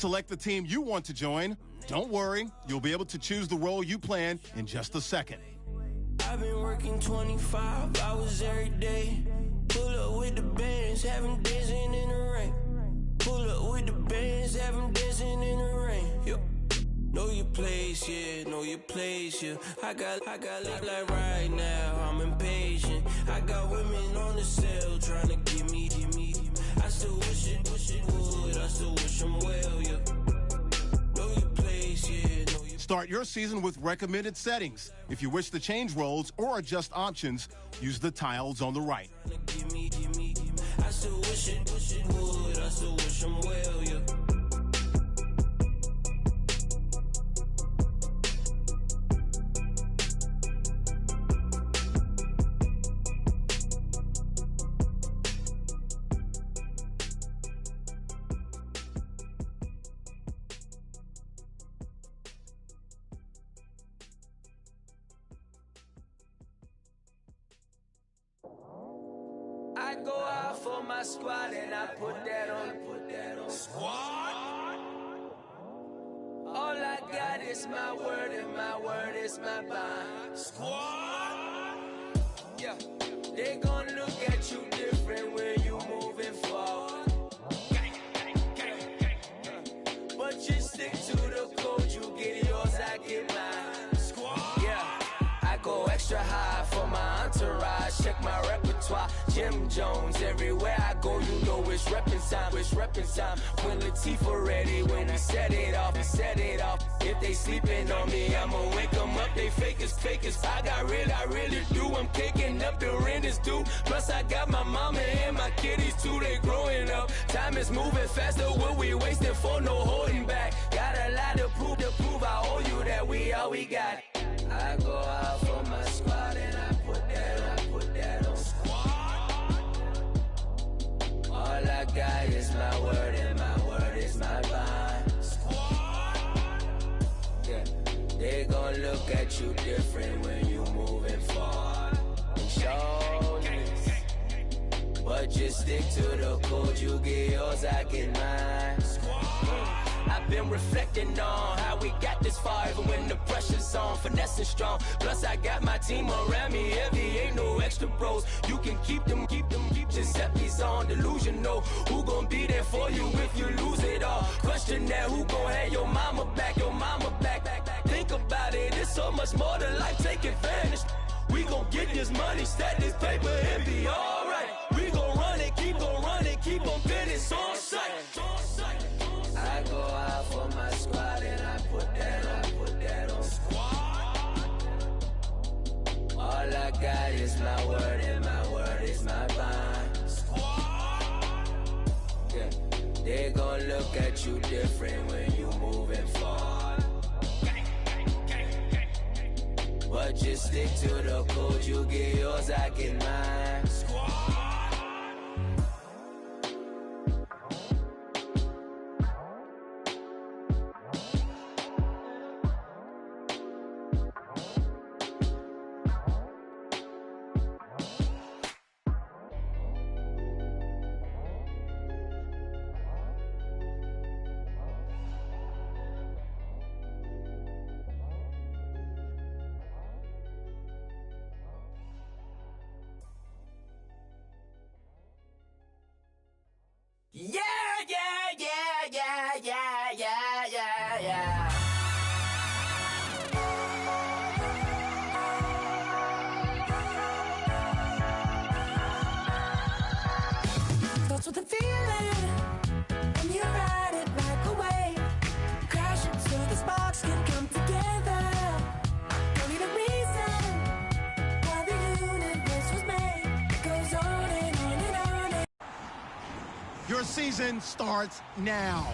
Select the team you want to join. Don't worry, you'll be able to choose the role you plan in just a second. I've been working 25 hours every day. Pull up with the bands, have them dancing in the rain. Pull up with the bands, have them dancing in the rain. Yo. Know your place, yeah, know your place, yeah. I got like right now, I'm impatient. I got women on the cell trying to give me. I still wish it would, I still wish them well, yeah. Know your place, yeah, know your. Start your season with recommended settings. If you wish to change roles or adjust options, use the tiles on the right. I still wish it would, I still wish them well, yeah. I go out for my squad and I put that on. Squad? All I got is my word and my word is my bond. Squad? Yeah, they gon' look at you different when you moving forward. But you stick to the code, you get yours, I get mine. Squad? Yeah, I go extra high for my entourage, check my repertoire. Jim Jones, everywhere I go, you know it's reppin' time. When Latifah ready, when we set it off. If they sleeping on me, I'ma wake them up, they fakers. I really do, I'm kicking up the rent is due. Plus I got my mama and my kiddies too, they growing up. Time is moving faster, what we wasting for, no holding back. Got a lot to prove, I owe you that we all we got. I go out for my squad and I put that on. All I got is my word and my word is my bond. Yeah, they gon' look at you different when you moving forward. And show this, but just stick to the code. You get yours, I get mine. I've been reflecting on how we got this far, even when the pressure's on, finessing strong. Plus I got my team around me heavy, ain't no extra bros. You can keep them. Giuseppe's on delusional. Who gon' be there for you if you lose it all? Question that, who gon' have your mama back? Think about it, it's so much more to life, take advantage. We gon' get this money, stack this paper and be alright. We gon' run it, keep on finish on sight. I go out for my squad and I put that on. All I got is my word and my word is my bond. Yeah, they gon' look at you different when you moving forward. But just stick to the code, you get yours, I get mine. Yeah. Starts with a feeling, and you ride it like a wave. Crash it so the sparks can come together. Don't need a reason why the universe was made. It goes on and on and on. Your season starts now.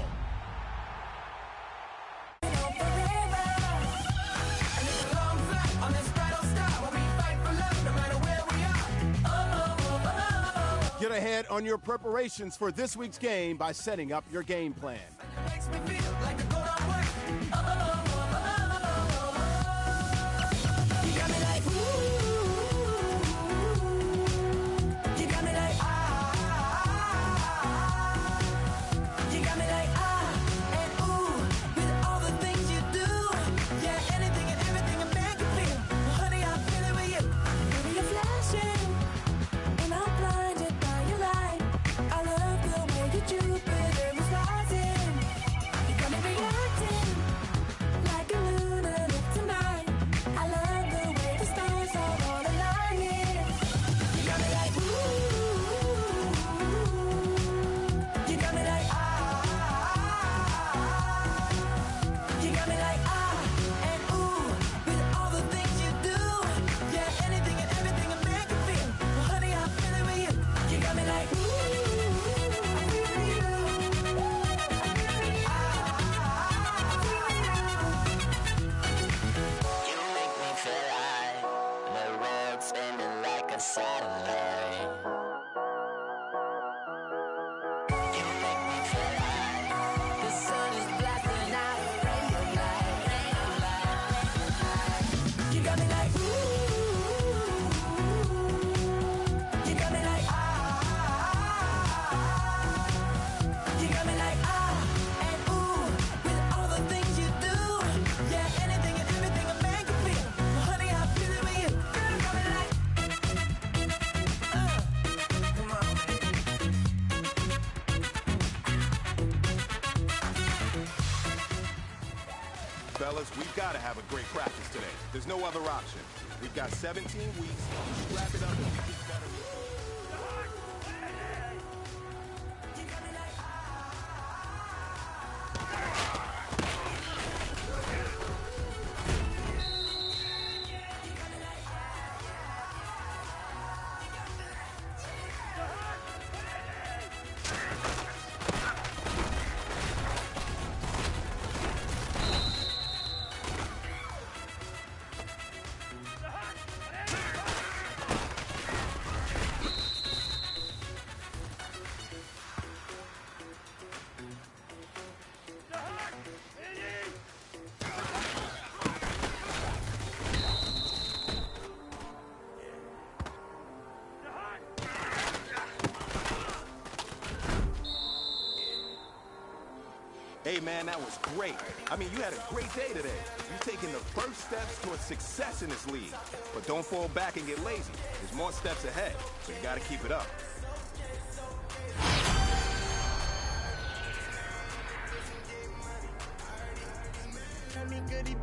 Get ahead on your preparations for this week's game by setting up your game plan. like, ooh. You got me like, you got me like, and ooh, with all the things you do. Yeah, anything and everything a man can feel. Well, honey, I'm feeling with you. Girl, you got me like, come on. Fellas, we've got to have a great practice today. There's no other option. We've got 17 weeks. Wrap it up and we get better. Hey, man, that was great. I mean, you had a great day today. You're taking the first steps towards success in this league. But don't fall back and get lazy. There's more steps ahead, so you got to keep it up.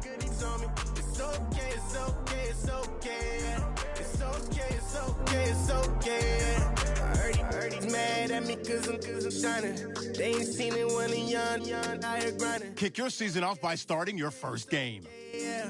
Goodies on me. It's okay, it's okay, it's okay. It's okay, it's okay, it's okay. I heard he's mad at me cause I'm shining. They ain't seen it when I'm young, out here grinding. Kick your season off by starting your first game. Yeah,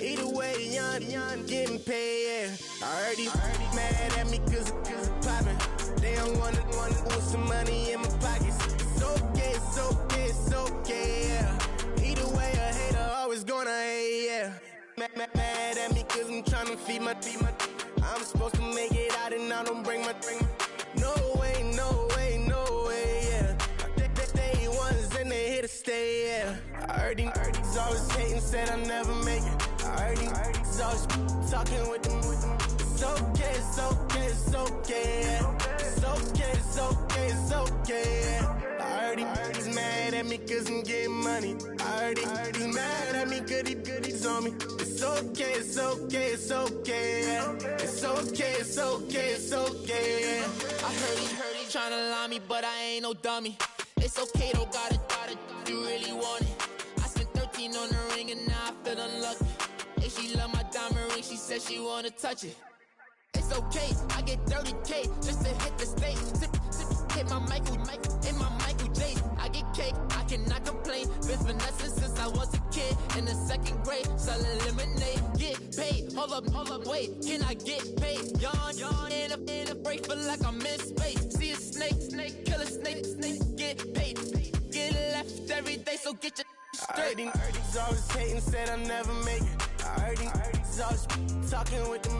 either way, young, getting paid, yeah. I heard he's mad at me cause I'm popping. They don't wanna put some money in my pockets. It's okay, it's okay, it's okay, yeah. Either way, a hater always gonna hate, yeah. Mad at me cause I'm tryna feed my I'm supposed to make it out and I don't bring my No way, no way, no way, yeah. They ones and they here to stay, yeah. I heard he's always hating, said I never make it. I heard he's always talking with them. It's okay, it's okay, it's okay, yeah. It's okay, it's okay, it's okay, yeah. I heard he's mad at me cause I'm getting money. I heard he's mad at me, goodies on me. It's okay, it's okay, it's okay, yeah. It's okay, it's okay, it's okay, yeah. I heard he tryna lie me, but I ain't no dummy. It's okay, though, got it, you really want it. I spent 13 on the ring and now I feel unlucky. And she love my diamond ring, she said she wanna touch it. It's okay, I get 30K just to hit the stage. Sip, hit my Michael, in my Michael J. I get cake, I cannot complain. Been finessing since I was a kid in the second grade. Selling lemonade, get paid. Hold up, wait, can I get paid? Yawn, in a break, feel like I'm in space. See a snake, kill a snake, get paid. Get left every day, so get your straight. I heard he's always hating, said I never make it. I heard he's always talking with them.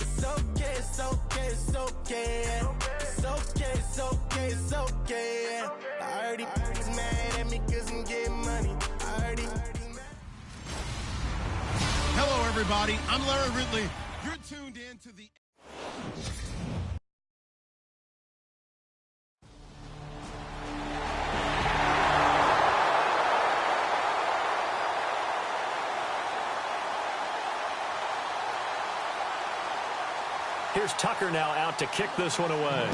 It's okay, it's okay, it's okay, yeah. It's okay, it's okay, it's okay, yeah. I heard he's mad at me cause I'm getting money. I heard he's mad. Hello, everybody. I'm Larry Ridley. You're tuned in to the... Here's Tucker now out to kick this one away.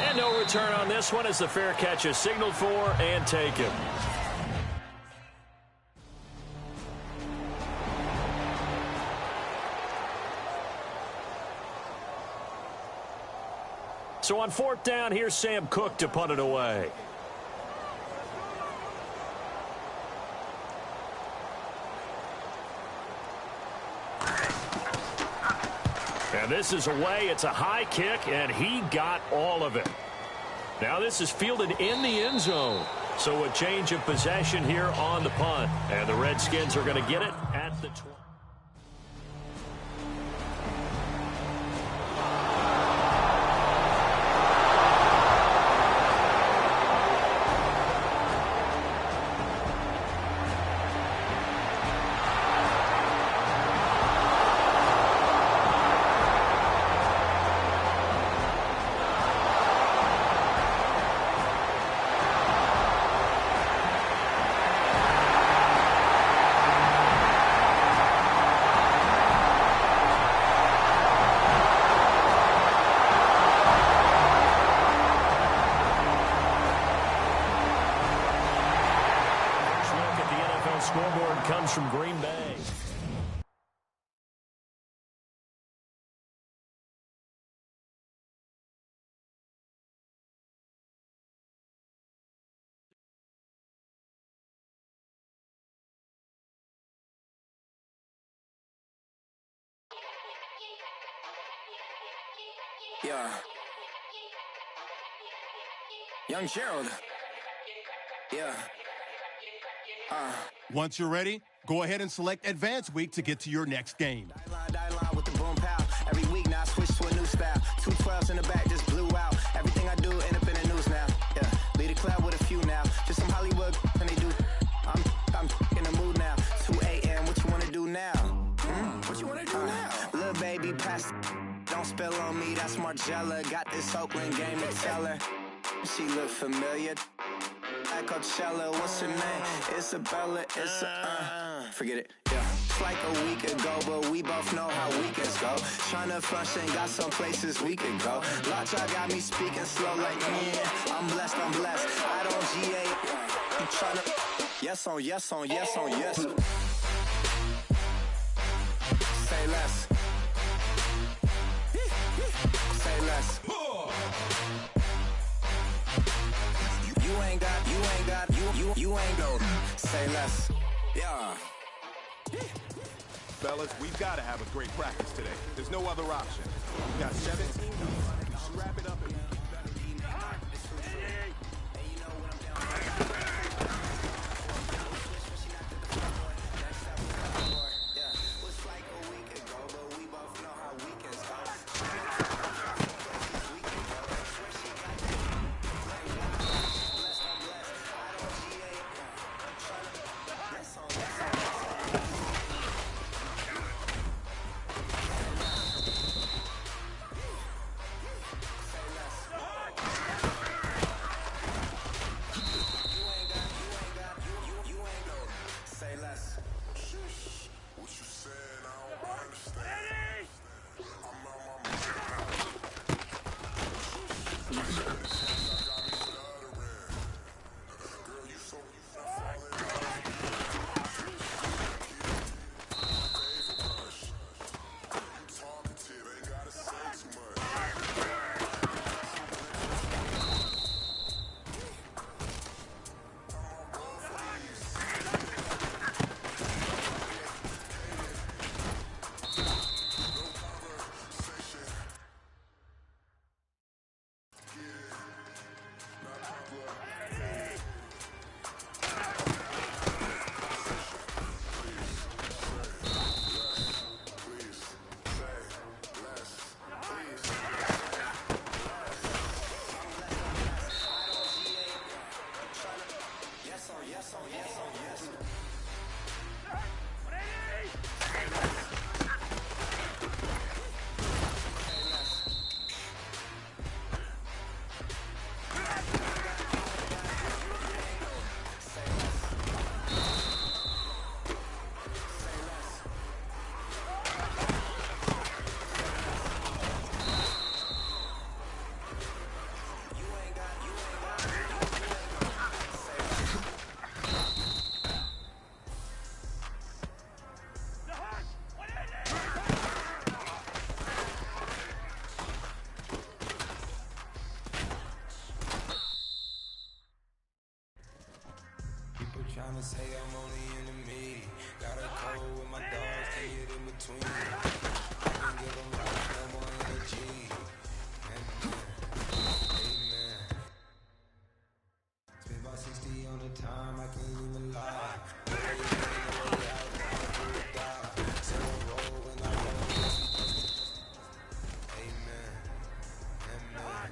And no return on this one as the fair catch is signaled for and taken. So on fourth down, here's Sam Cook to punt it away. And this is away. It's a high kick, and he got all of it. Now this is fielded in the end zone. So a change of possession here on the punt. And the Redskins are going to get it at the 20. comes from Green Bay. Yeah. Young Gerald. Yeah. Once you're ready, go ahead and select Advanced Week to get to your next game. Die line with the boom pow. Every week now I switch to a new style. 2 12s in the back just blew out. Everything I do end up in the news now. Yeah. Lead a club with a few now. Just some Hollywood and they do. I'm in the mood now. 2 a.m. What you wanna do now? What you wanna do now? Little baby pass. Don't spill on me. That's Margella. Got this Oakland game to tell her. She look familiar. Like Coachella, what's her name? Isabella, forget it, yeah. It's like a week ago, but we both know how weekends go. Tryna function, got some places we could go. Lockjaw got me speaking slow like, yeah, I'm blessed. I don't GA, I'm tryna, yes on yes. Say less. Say less. You ain't go. Say less. Yeah. Fellas, we've got to have a great practice today. There's no other option. We got 17 minutes. We should wrap it up. Tryna say I'm only enemy. Got a cold with my dogs, can't get in between. I can give them life, no more energy. Amen. Spent about 60 on the time, I can't even lie. So roll when I roll. Amen. Amen.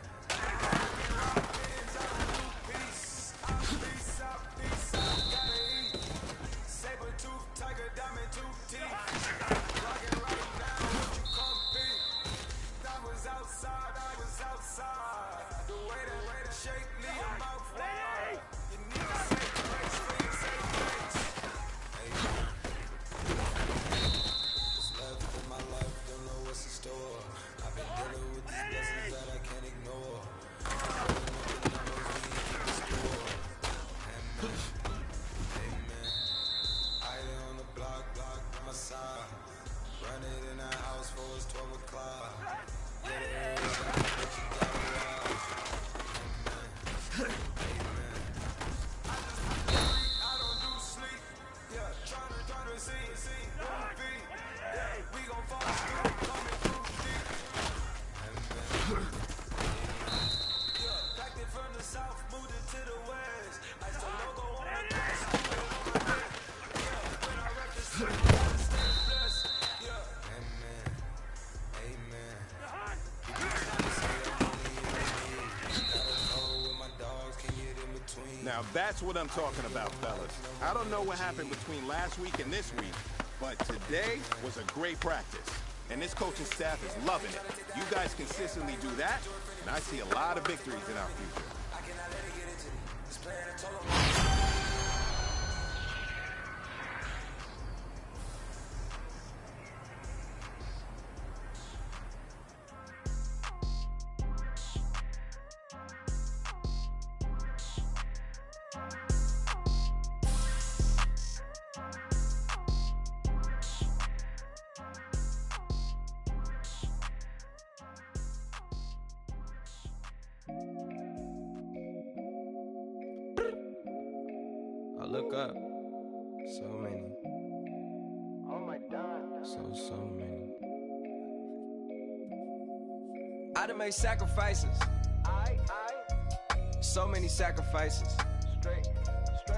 outside. Run it in the house for it's 12 o'clock. Yeah, I don't do sleep. Yeah, trying to see. We gon' fall asleep, coming through deep. Yeah, packed it from the south, moved it to the west. I still logo on my dress, on my neck. Yeah, when I rep this city, gotta stay blessed. Yeah, amen. Now that's what I'm talking about, fellas. I don't know what happened between last week and this week, but today was a great practice. And this coaching staff is loving it. You guys consistently do that, and I see a lot of victories in our future. I look up, so many. Oh my God. So many. I done made sacrifices. So many sacrifices. Straight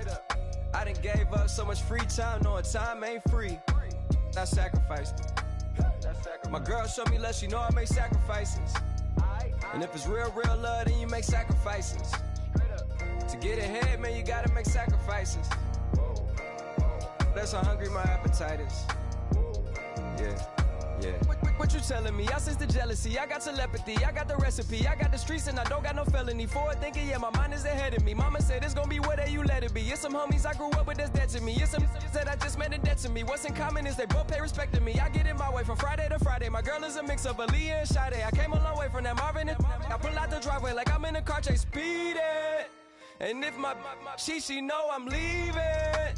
up. I done gave up so much free time, knowing time ain't free. I sacrificed it. My girl showed me love, she know I make sacrifices. And if it's real love, then you make sacrifices. To get ahead, man, you gotta make sacrifices. That's how hungry my appetite is. Yeah. What you telling me? I sense the jealousy, I got telepathy, I got the recipe, I got the streets and I don't got no felony. Forward thinking, yeah, my mind is ahead of me. Mama said it's gonna be whatever you let it be. It's some homies I grew up with that's dead to me. It's some that I just met in debt to me. What's in common is they both pay respect to me. I get in my way from Friday to Friday. My girl is a mix of Aaliyah and Sade. I came a long way from that Marvin and I pull out the driveway like I'm in a car chase speeding. And if my she know I'm leaving.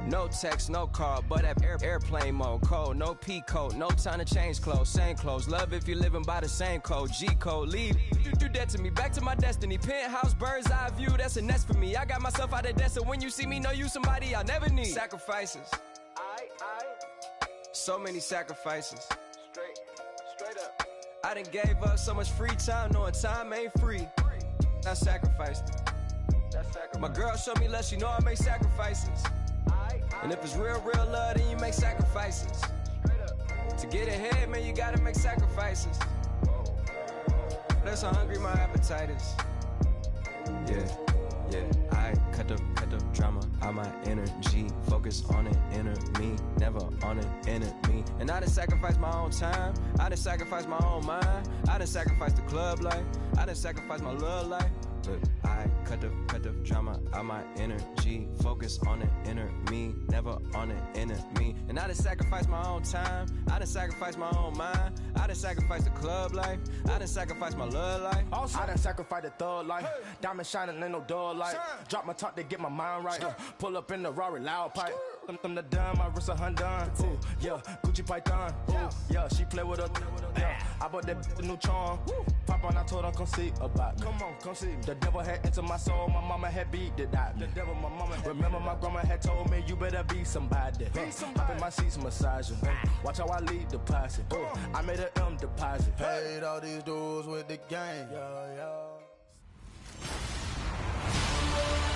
No text, no call, but at airplane mode. Code, no P code, no time to change clothes. Same clothes, love if you're living by the same code. G code, leave. You do that to me, back to my destiny. Penthouse, bird's eye view, that's a nest for me. I got myself out of debt, so when you see me, know you somebody I'll never need. Sacrifices. So many sacrifices. Straight up. I done gave up so much free time, knowing time ain't free. I sacrificed it. My girl showed me love, she know I make sacrifices. And if it's real love, then you make sacrifices. To get ahead, man, you gotta make sacrifices. That's how hungry my appetite is. Yeah. I cut the drama out my energy. Focus on an inner me, never on an enemy. And I done sacrificed my own time. I done sacrificed my own mind. I done sacrificed the club life. I done sacrificed my love life. But I cut the drama out my energy. Focus on an inner me, never on an enemy. And I done sacrificed my own time. I done sacrificed my own mind. I done sacrificed the club life. I done sacrificed my love life. Also, I done sacrificed the thug life. Diamond shining, ain't no dull light. Drop my top to get my mind right. Pull up in the Rari loud pipe. I'm the dime, my wrist a Hyundai. Ooh, yeah, Gucci Python. Ooh, yeah, she play with her. Yeah, I bought that new charm. Pop on, I told her come see about me. Come on, come see me. The devil had entered my soul, my mama had beat it out. The devil, my mama had. Remember my grandma had told me you better be somebody. Hop in my seats, massaging. Watch how I lead the posse. I made an M deposit. Paid all these dudes with the game.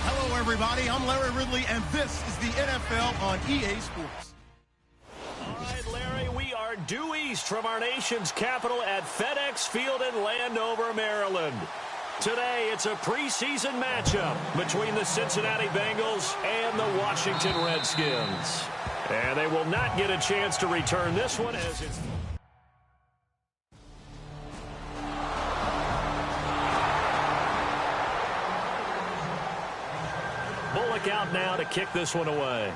Hello, everybody. I'm Larry Ridley, and this is the NFL on EA Sports. All right, Larry, we are due east from our nation's capital at FedEx Field in Landover, Maryland. Today, it's a preseason matchup between the Cincinnati Bengals and the Washington Redskins. And they will not get a chance to return this one as it's... Bullock out now to kick this one away.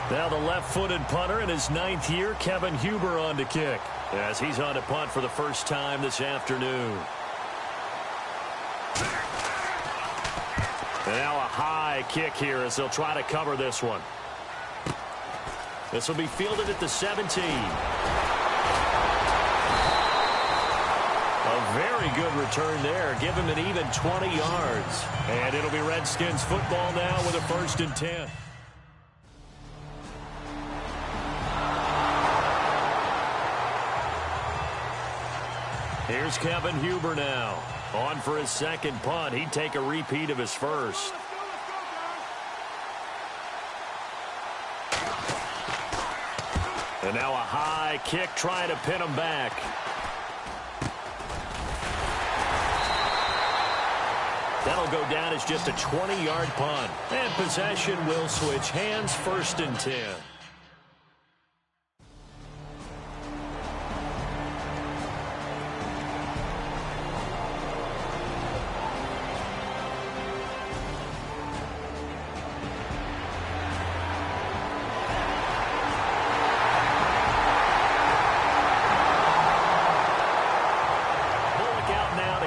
Now the left-footed punter in his 9th year, Kevin Huber, on to kick, as he's on to punt for the first time this afternoon. And now a high kick here as they'll try to cover this one. This will be fielded at the 17. A very good return there. Give him an even 20 yards. And it'll be Redskins football now with a 1st and 10. Here's Kevin Huber now. On for his 2nd punt. He'd take a repeat of his 1st. And now a high kick trying to pin him back. That'll go down as just a 20-yard punt. And possession will switch hands, 1st and 10.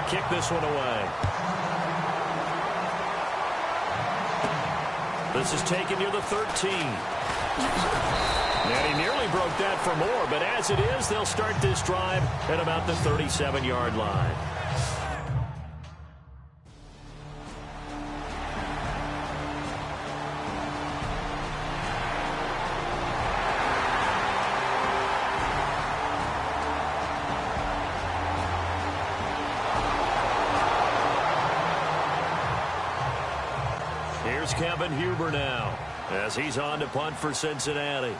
Kick this one away. This is taken near the 13. And he nearly broke that for more, but as it is, they'll start this drive at about the 37-yard line. Here's Kevin Huber now as he's on to punt for Cincinnati.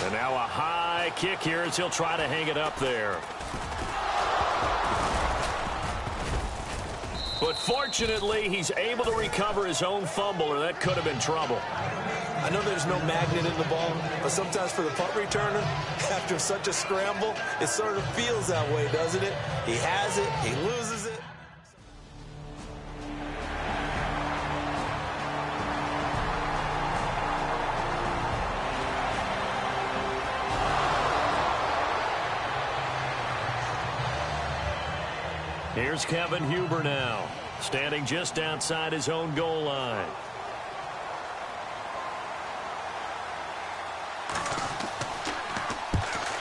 And now a high kick here as he'll try to hang it up there. But fortunately, he's able to recover his own fumble, or that could have been trouble. I know there's no magnet in the ball, but sometimes for the punt returner, after such a scramble, it sort of feels that way, doesn't it? He has it, he loses it. Here's Kevin Huber now, standing just outside his own goal line.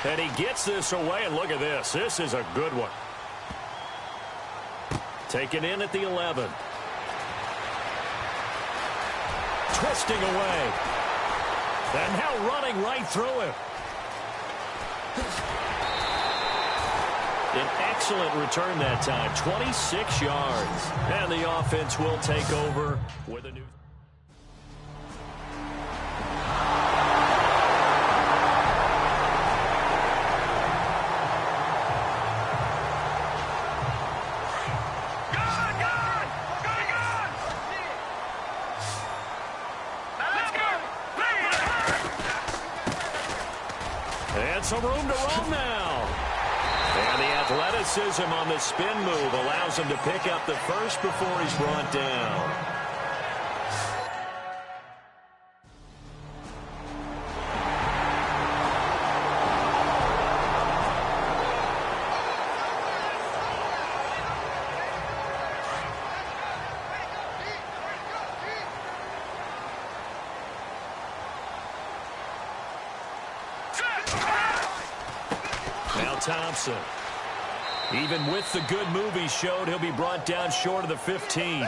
And he gets this away, and look at this. This is a good one. Taken in at the 11. Twisting away. And now running right through him. An excellent return that time, 26 yards. And the offense will take over with a new... And some room to roam now. And the athleticism on the spin move allows him to pick up the first before he's brought down. Thompson. Even with the good move he showed, he'll be brought down short of the 15.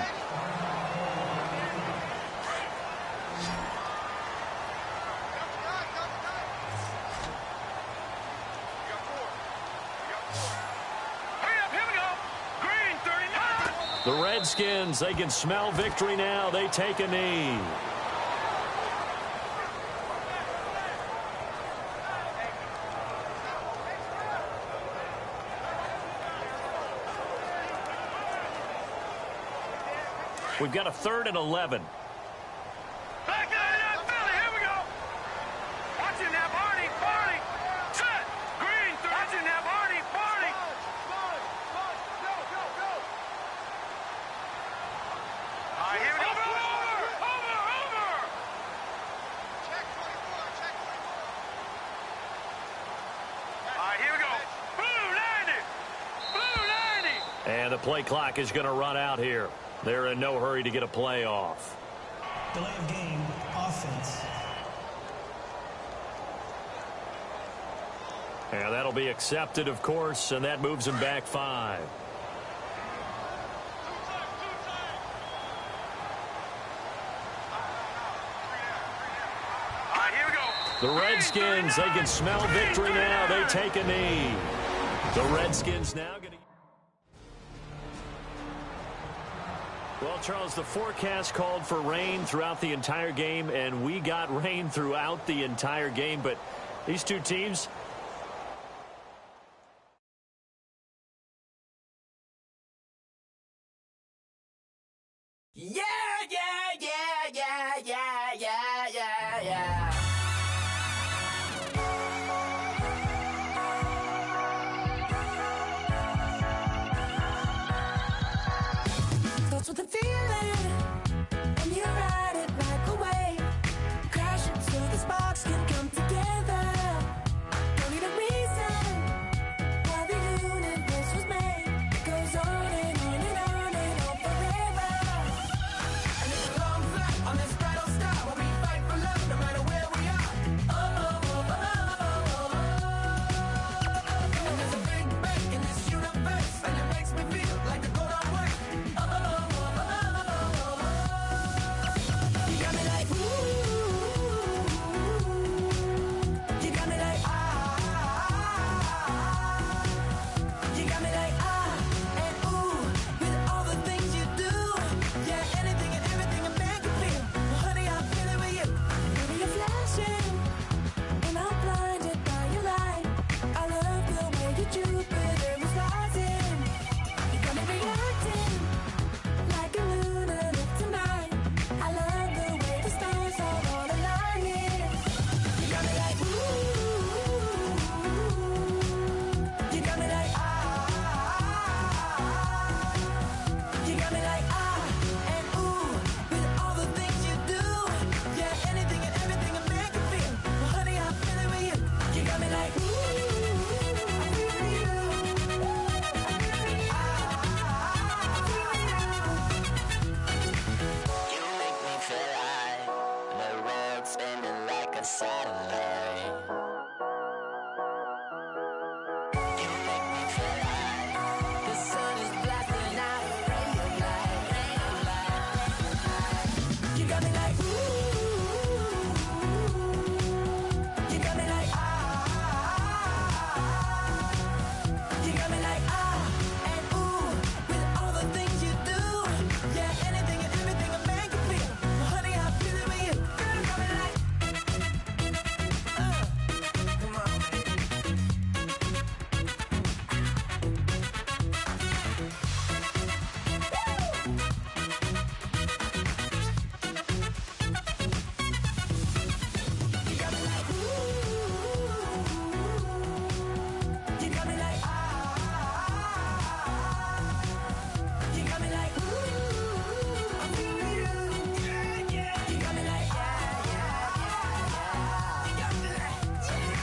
The Redskins, they can smell victory now. They take a knee. We've got a 3rd and 11. Back in Philly, here we go. Watching that Barney, Barney. Set. Green, watching that Barney, Barney. And the play clock is going to run out here. They're in no hurry to get a play off. Delay of game, offense. And that'll be accepted, of course, and that moves him back 5. The Redskins, they can smell victory now. They take a knee. The Redskins now going to... Well, Charles, the forecast called for rain throughout the entire game, and we got rain throughout the entire game. But these two teams... Yeah, yeah, yeah, yeah, yeah, yeah, yeah, yeah. Starts with a feeling, and you ride it right away. Crash it so the sparks can come together. Don't need a reason why the universe was made. It goes on and on and on and on forever. And it's a long flight on this battle star where we fight for love no matter where we are. Oh, oh, oh, oh, oh. And there's a big bang in this universe, and it makes me feel like the gold on work. Oh, oh, oh, oh, oh, oh. You got me like, ooh. You got me like, you got me like, and ooh, with all the things you do. Yeah, anything and everything a man can feel. Well, honey, I'm feeling with you. Baby, you're flashing, and I'm blinded by your light. I love the way you Jupiter is rising. You got me reacting like a lunar tonight. I love the way the stars are all aligning. You got me like, ooh. You got me like, you got me like, and ooh, with all the things you do. Yeah, anything and everything a man can feel. Well, honey, I'm feeling with you. You got me like, ooh, I'm feeling you. You make me feel like the world's spinning like a satellite. You make me feel like the sun is blasting out a ray of light, ray of light. You got me like, ooh. You got me like, you got me like, and ooh, with all the things you do. Yeah, anything and everything a man can feel. Well, honey, I'm feeling with you. Girl, you got me like, come on, baby. You got me like, ooh. You got me like, you got me like, ooh. I'm feeling you. Yeah, yeah. You got me like, yeah, yeah, yeah. You got me like, yeah.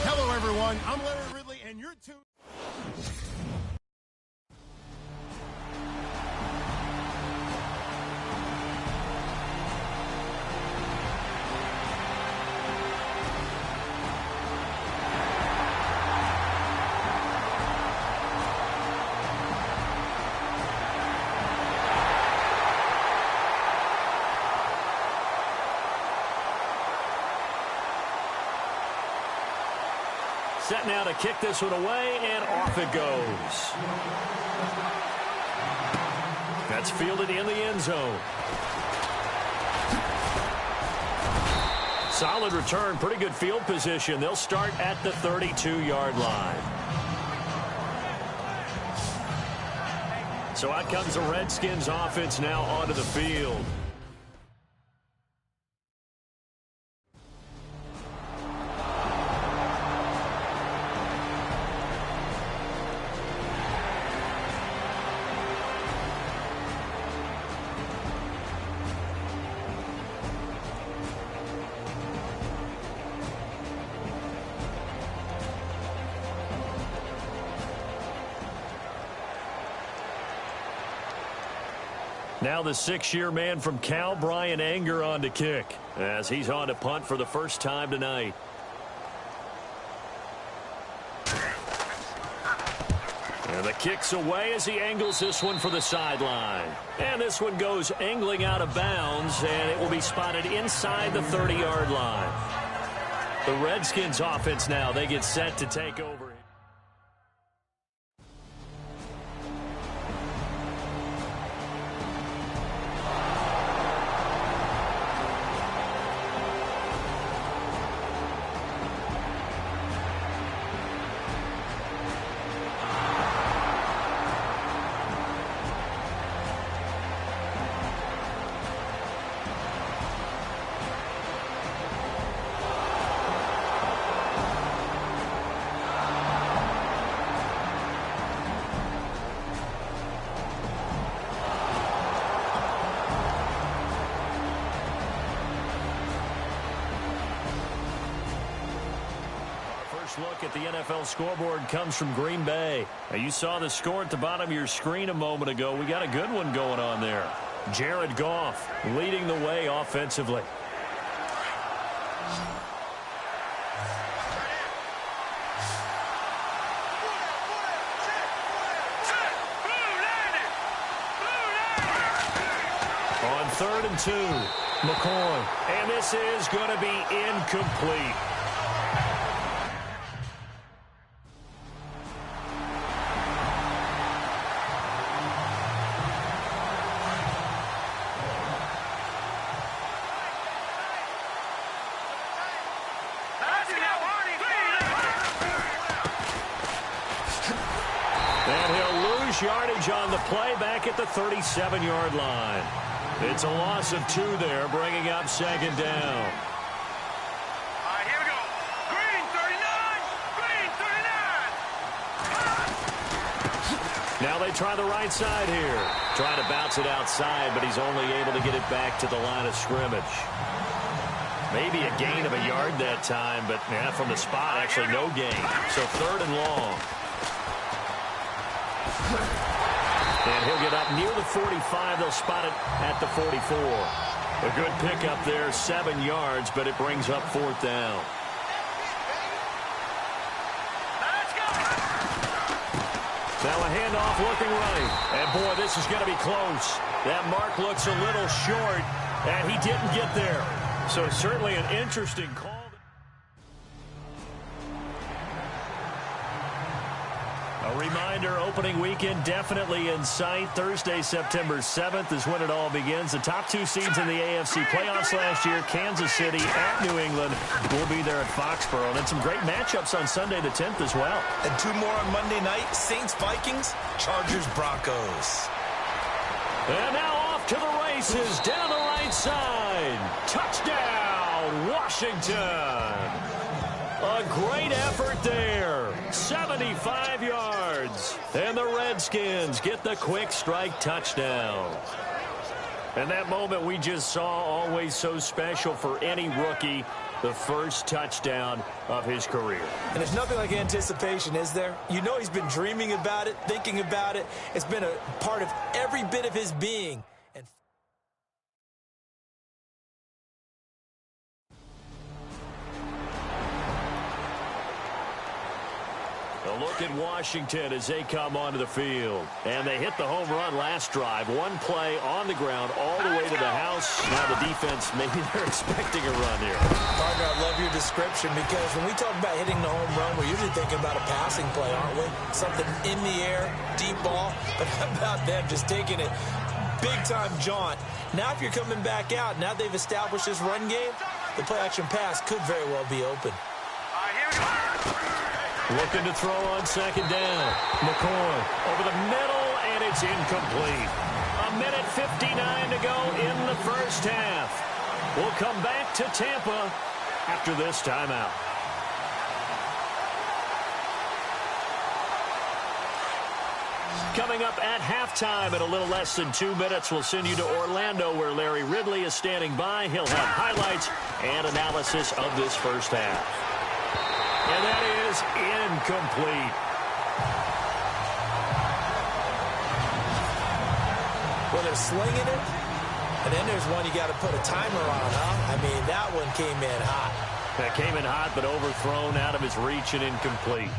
Hello, everyone. I'm Leonard Ridley, and you're tuned. Set now to kick this one away, and off it goes. That's fielded in the end zone. Solid return, pretty good field position. They'll start at the 32-yard line. So out comes the Redskins offense now onto the field. Now the 6-year man from Cal, Brian Anger, on to kick, as he's on to punt for the first time tonight. And the kick's away as he angles this one for the sideline. And this one goes angling out of bounds, and it will be spotted inside the 30-yard line. The Redskins offense now, they get set to take over. Look at the NFL scoreboard comes from Green Bay. Now, you saw the score at the bottom of your screen a moment ago. We got a good one going on there. Jared Goff leading the way offensively. On 3rd and 2, McCoy. And this is going to be incomplete. Yardage on the play back at the 37-yard line. It's a loss of 2 there, bringing up 2nd down. All right, here we go. Green 39. Now they try the right side here. Trying to bounce it outside, but he's only able to get it back to the line of scrimmage. Maybe a gain of a yard that time, but yeah, from the spot, actually no gain. So 3rd and long. And he'll get up near the 45. They'll spot it at the 44. A good pickup there, 7 yards, but it brings up 4th down. Now a handoff looking right. And, boy, this is going to be close. That mark looks a little short, and he didn't get there. So certainly an interesting call. A reminder, opening weekend definitely in sight. Thursday, September 7th is when it all begins. The top 2 seeds in the AFC playoffs last year, Kansas City at New England, will be there at Foxborough. And then some great matchups on Sunday the 10th as well. And 2 more on Monday night, Saints-Vikings, Chargers-Broncos. And now off to the races, down the right side. Touchdown, Washington. A great effort there. 75 yards. And the Redskins get the quick strike touchdown. And that moment we just saw, always so special for any rookie, the first touchdown of his career. And there's nothing like anticipation, is there? You know he's been dreaming about it, thinking about it. It's been a part of every bit of his being. A look at Washington as they come onto the field. And they hit the home run last drive. 1 play on the ground all the way to the house. Now the defense, maybe they're expecting a run here. Partner, I love your description, because when we talk about hitting the home run, we're usually thinking about a passing play, aren't we? Something in the air, deep ball. But how about them just taking it big-time jaunt? Now if you're coming back out, now they've established this run game, the play-action pass could very well be open. All right, here we go. Looking to throw on 2nd down. McCoy over the middle, and it's incomplete. 1:59 to go in the first half. We'll come back to Tampa after this timeout. Coming up at halftime in a little less than 2 minutes, we'll send you to Orlando, where Larry Ridley is standing by. He'll have highlights and analysis of this first half. And that is incomplete. Well, there's slinging it. And then there's one you got to put a timer on, huh? I mean, that one came in hot. That came in hot, but overthrown, out of his reach and incomplete.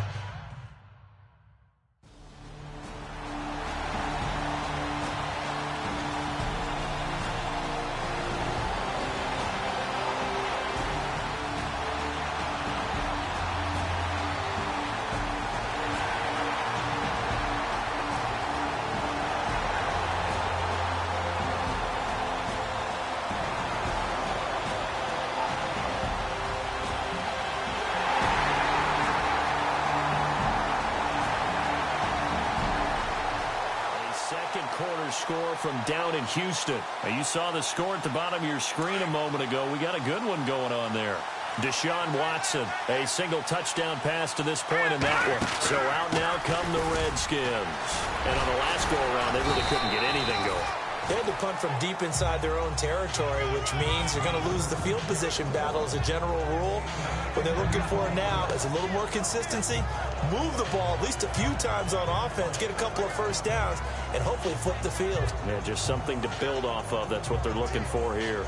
Quarter score from down in Houston. Now, you saw the score at the bottom of your screen a moment ago. We got a good one going on there. Deshaun Watson, a single touchdown pass to this point in that one. So out now come the Redskins. And on the last go-around, they really couldn't get anything going. They had to punt from deep inside their own territory, which means you're going to lose the field position battle as a general rule. What they're looking for now is a little more consistency, move the ball at least a few times on offense, get a couple of first downs, and hopefully flip the field. Yeah, just something to build off of. That's what they're looking for here.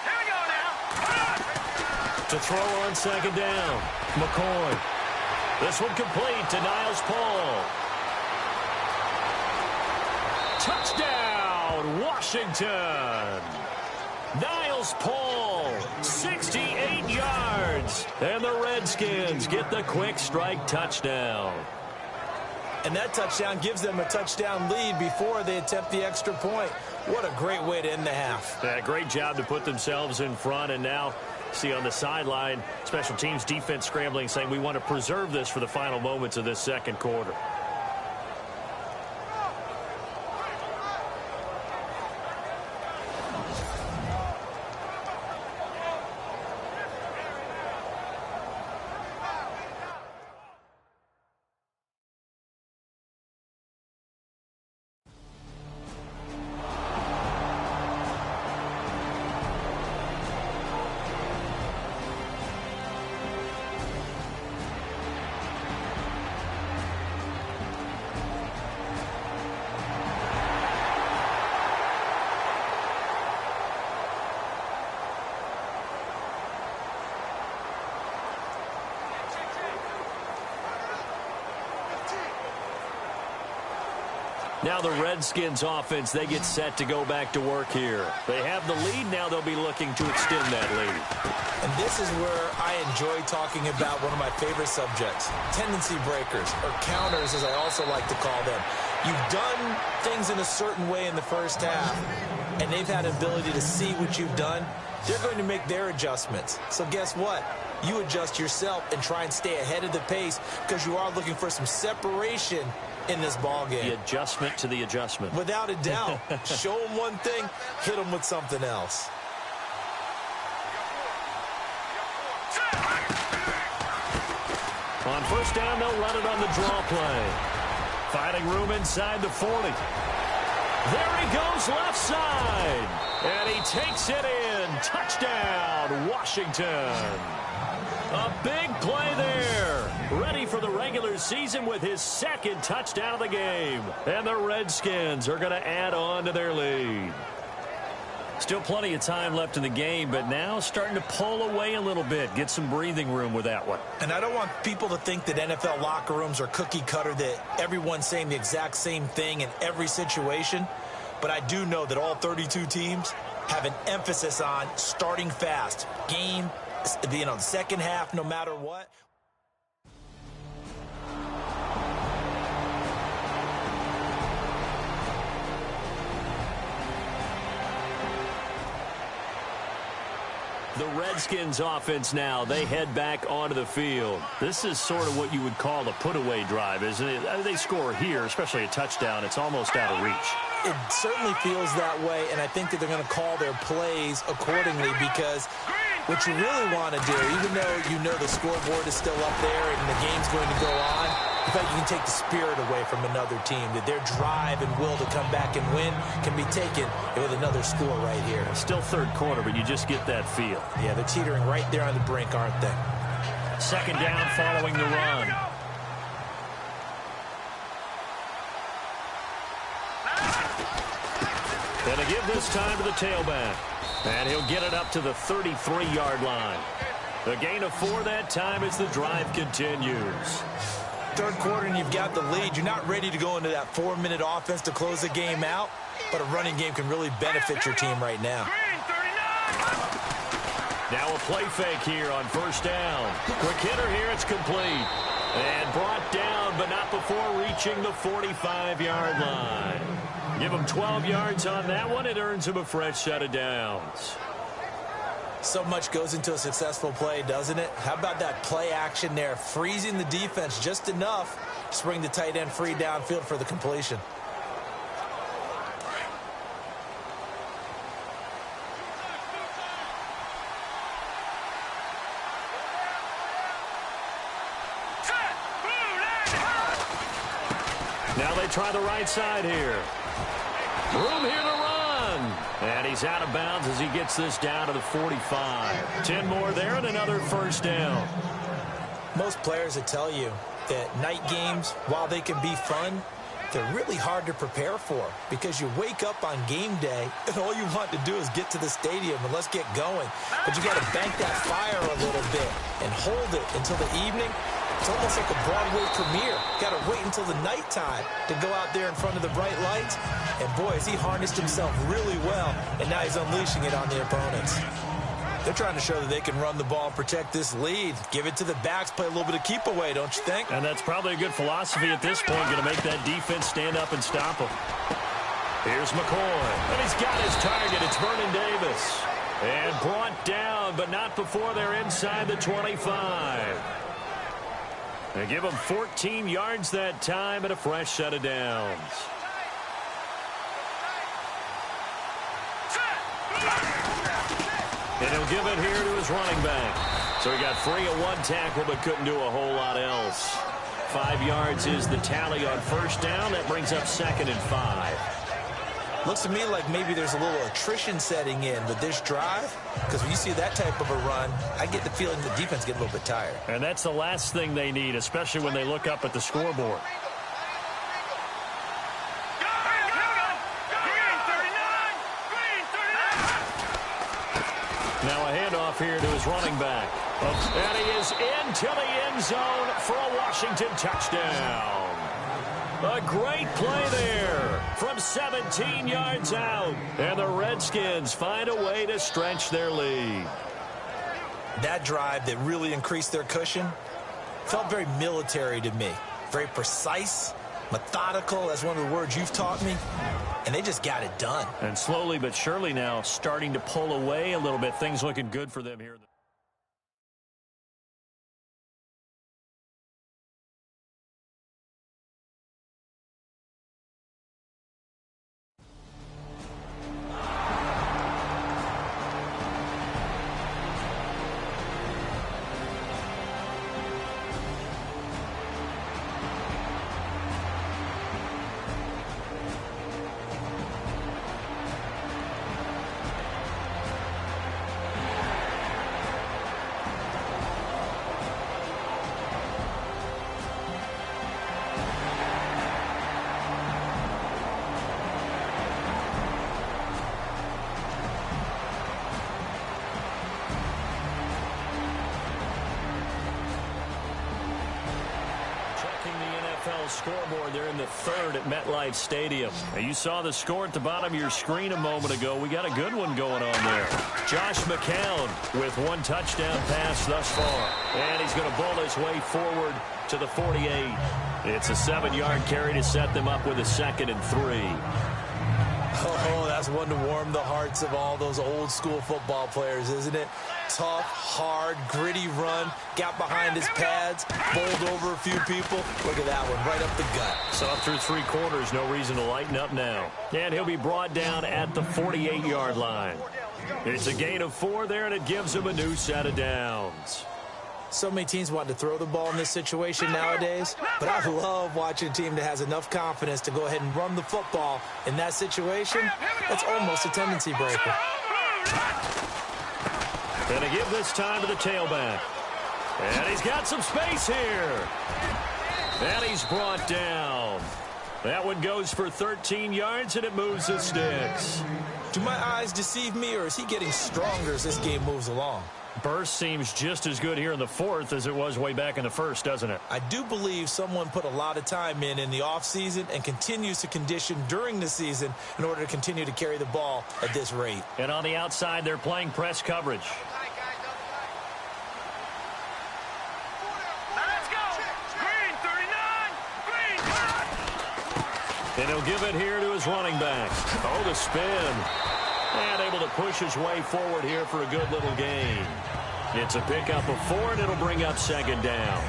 Here we go now. To throw on second down, McCoy. This one complete to Niles Paul. Touchdown, Washington. Niles Paul, 68 yards. And the Redskins get the quick strike touchdown. And that touchdown gives them a touchdown lead before they attempt the extra point. What a great way to end the half. Yeah, great job to put themselves in front, and now see on the sideline, special teams defense scrambling, saying we want to preserve this for the final moments of this second quarter. Now the Redskins offense, they get set to go back to work here. They have the lead. Now they'll be looking to extend that lead. And this is where I enjoy talking about one of my favorite subjects, tendency breakers, or counters as I also like to call them. You've done things in a certain way in the first half, and they've had an ability to see what you've done. They're going to make their adjustments. So guess what? You adjust yourself and try and stay ahead of the pace because you are looking for some separation in this ball game. The adjustment to the adjustment. Without a doubt. Show them one thing, hit them with something else. On first down, they'll run it on the draw play. Finding room inside the 40. There he goes left side. And he takes it in. Touchdown, Washington. A big play there. Ready for the regular season with his second touchdown of the game. And the Redskins are going to add on to their lead. Still plenty of time left in the game, but now starting to pull away a little bit. Get some breathing room with that one. And I don't want people to think that NFL locker rooms are cookie cutter, that everyone's saying the exact same thing in every situation. But I do know that all 32 teams have an emphasis on starting fast. Game, the second half, no matter what. The Redskins offense now, they head back onto the field. This is sort of what you would call a put-away drive, isn't it? They score here, especially a touchdown. It's almost out of reach. It certainly feels that way, and I think that they're going to call their plays accordingly because what you really want to do, even though you know the scoreboard is still up there and the game's going to go on, in fact, you can take the spirit away from another team, that their drive and will to come back and win can be taken with another score right here. Still third quarter, but you just get that feel. Yeah, they're teetering right there on the brink, aren't they? Second down following the run. And they give this time to the tailback. And he'll get it up to the 33-yard line. The gain of 4 that time as the drive continues. Third quarter and you've got the lead. You're not ready to go into that 4-minute offense to close the game out, but a running game can really benefit your team right now. Now a play fake here on first down. Quick hitter here, it's complete. And brought down, but not before reaching the 45-yard line. Give him 12 yards on that one. It earns him a fresh set of downs. So much goes into a successful play, doesn't it? How about that play action there? Freezing the defense just enough to bring the tight end free downfield for the completion. Now they try the right side here. Room here to run. And he's out of bounds as he gets this down to the 45. 10 more there and another first down. Most players will tell you that night games, while they can be fun, they're really hard to prepare for because you wake up on game day and all you want to do is get to the stadium and let's get going. But you got to bank that fire a little bit and hold it until the evening. It's almost like a Broadway premiere. Got to wait until the nighttime to go out there in front of the bright lights. And boy, has he harnessed himself really well, and now he's unleashing it on the opponents. They're trying to show that they can run the ball and protect this lead. Give it to the backs, play a little bit of keep away, don't you think? And that's probably a good philosophy at this point, going to make that defense stand up and stop him. Here's McCoy, and he's got his target. It's Vernon Davis. And brought down, but not before they're inside the 25. They give him 14 yards that time and a fresh set of downs. And he'll give it here to his running back. So he got free of one tackle but couldn't do a whole lot else. 5 yards is the tally on first down. That brings up 2nd and 5. Looks to me like maybe there's a little attrition setting in with this drive, because when you see that type of a run, I get the feeling the defense gets a little bit tired. And that's the last thing they need, especially when they look up at the scoreboard. Now a handoff here to his running back. And he is into the end zone for a Washington touchdown. A great play there from 17 yards out. And the Redskins find a way to stretch their lead. That drive that really increased their cushion felt very military to me. Very precise, methodical, that's one of the words you've taught me. And they just got it done. And slowly but surely now starting to pull away a little bit. Things looking good for them here. Scoreboard there in the 3rd at MetLife Stadium. Now you saw the score at the bottom of your screen a moment ago. We got a good one going on there. Josh McCown with 1 touchdown pass thus far. And he's going to bowl his way forward to the 48. It's a 7-yard carry to set them up with a 2nd and 3. Oh, that's one to warm the hearts of all those old school football players, isn't it? Tough, hard, gritty run, got behind his pads, bowled over a few people. Look at that one, right up the gut. So through 3 quarters, no reason to lighten up now. And he'll be brought down at the 48-yard line. It's a gain of 4 there, and it gives him a new set of downs. So many teams want to throw the ball in this situation nowadays, but I love watching a team that has enough confidence to go ahead and run the football in that situation. That's almost a tendency breaker. Gonna give this time to the tailback. And he's got some space here. And he's brought down. That one goes for 13 yards, and it moves the sticks. Do my eyes deceive me, or is he getting stronger as this game moves along? Burst seems just as good here in the fourth as it was way back in the first, doesn't it? I do believe someone put a lot of time in the offseason and continues to condition during the season in order to continue to carry the ball at this rate. And on the outside, they're playing press coverage. And he'll give it here to his running back. Oh, the spin. And able to push his way forward here for a good little gain. It's a pickup of 4, and it'll bring up second down.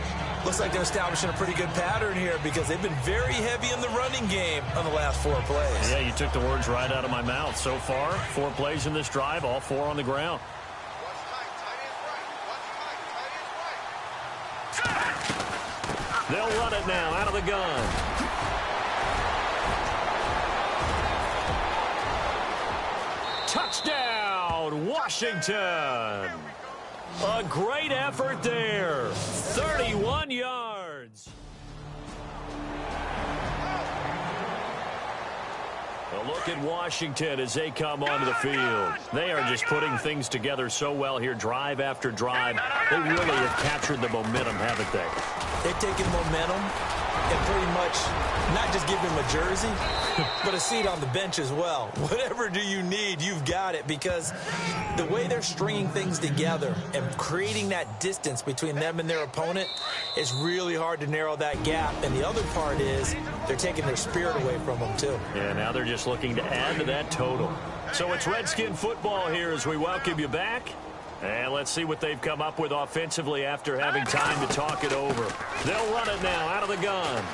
Looks like they're establishing a pretty good pattern here because they've been very heavy in the running game on the last 4 plays. Yeah, you took the words right out of my mouth. So far, 4 plays in this drive, all 4 on the ground. They'll run it now out of the gun. Touchdown, Washington. A great effort there. 31 yards. A look at Washington as they come onto the field. They are just putting things together so well here, drive after drive. They really have captured the momentum, haven't they? They've taken momentum and pretty much not just give him a jersey, but a seat on the bench as well. Whatever do you need, you've got it, because the way they're stringing things together and creating that distance between them and their opponent is really hard to narrow that gap. And the other part is they're taking their spirit away from them, too. Yeah, now they're just looking to add to that total. So it's Redskin football here as we welcome you back. And let's see what they've come up with offensively after having time to talk it over. They'll run it now out of the gun.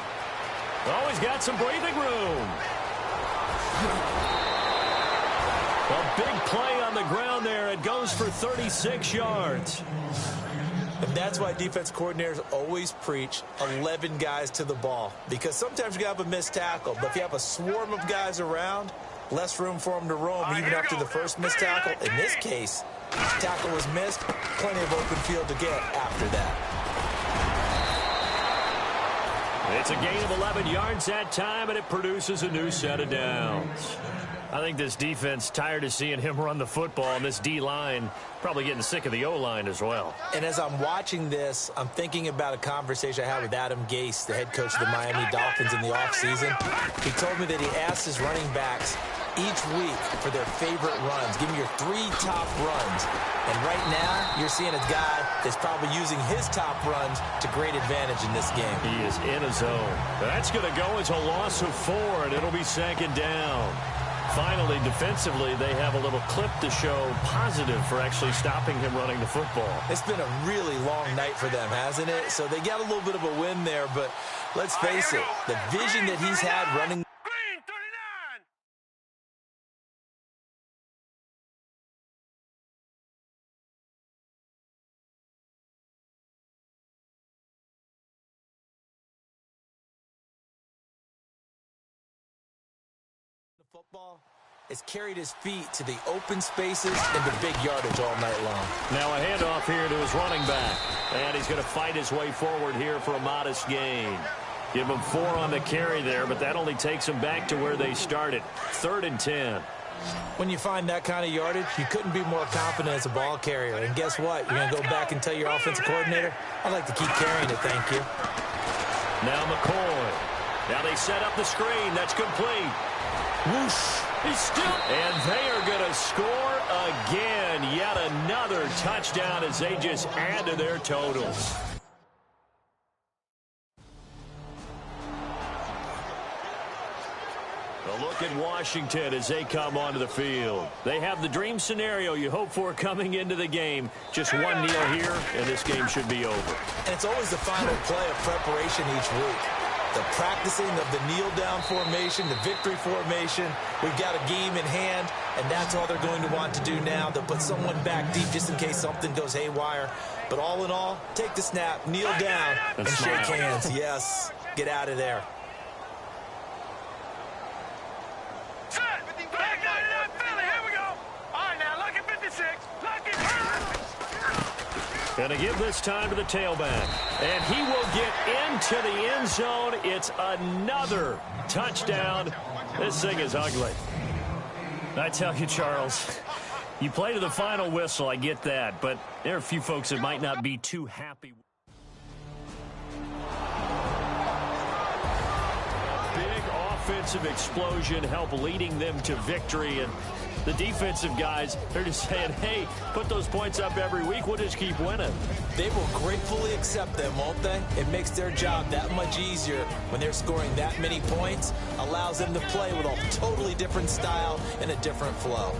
Always got some breathing room. A big play on the ground there. It goes for 36 yards. And that's why defense coordinators always preach 11 guys to the ball. Because sometimes you have a missed tackle, but if you have a swarm of guys around, less room for them to roam even after the first missed tackle. In this case, tackle was missed, plenty of open field to get after that. It's a gain of 11 yards that time, and it produces a new set of downs. I think this defense tired of seeing him run the football, and this D-line probably getting sick of the O-line as well. And as I'm watching this, I'm thinking about a conversation I had with Adam Gase, the head coach of the Miami Dolphins in the offseason. He told me that he asked his running backs each week for their favorite runs. Give me your 3 top runs. And right now, you're seeing a guy that's probably using his top runs to great advantage in this game. He is in a zone. That's going to go as a loss of 4, and it'll be second down. Finally, defensively, they have a little clip to show positive for actually stopping him running the football. It's been a really long night for them, hasn't it? So they got a little bit of a win there, but let's face it, the vision that he's had running. Football has carried his feet to the open spaces and the big yardage all night long. Now a handoff here to his running back. And he's going to fight his way forward here for a modest gain. Give him 4 on the carry there, but that only takes him back to where they started. 3rd and 10. When you find that kind of yardage, you couldn't be more confident as a ball carrier. And guess what? You're going to go back and tell your offensive coordinator, I'd like to keep carrying it, thank you. Now McCoy. Now they set up the screen. That's complete. Whoosh. He's still. And they are going to score again. Yet another touchdown as they just add to their totals. A look at Washington as they come onto the field. They have the dream scenario you hope for coming into the game. Just one kneel here, and this game should be over. And it's always the final play of preparation each week. The practicing of the kneel-down formation, the victory formation. We've got a game in hand, and that's all they're going to want to do now. They'll put someone back deep just in case something goes haywire. But all in all, take the snap, kneel down, and shake hands. Yes, get out of there. Going to give this time to the tailback. And he will get into the end zone. It's another touchdown. This thing is ugly. I tell you, Charles, you play to the final whistle, I get that, but there are a few folks that might not be too happy. Big offensive explosion help leading them to victory, and the defensive guys, they're just saying, hey, put those points up every week, we'll just keep winning. They will gratefully accept them, won't they? It makes their job that much easier when they're scoring that many points, allows them to play with a totally different style and a different flow.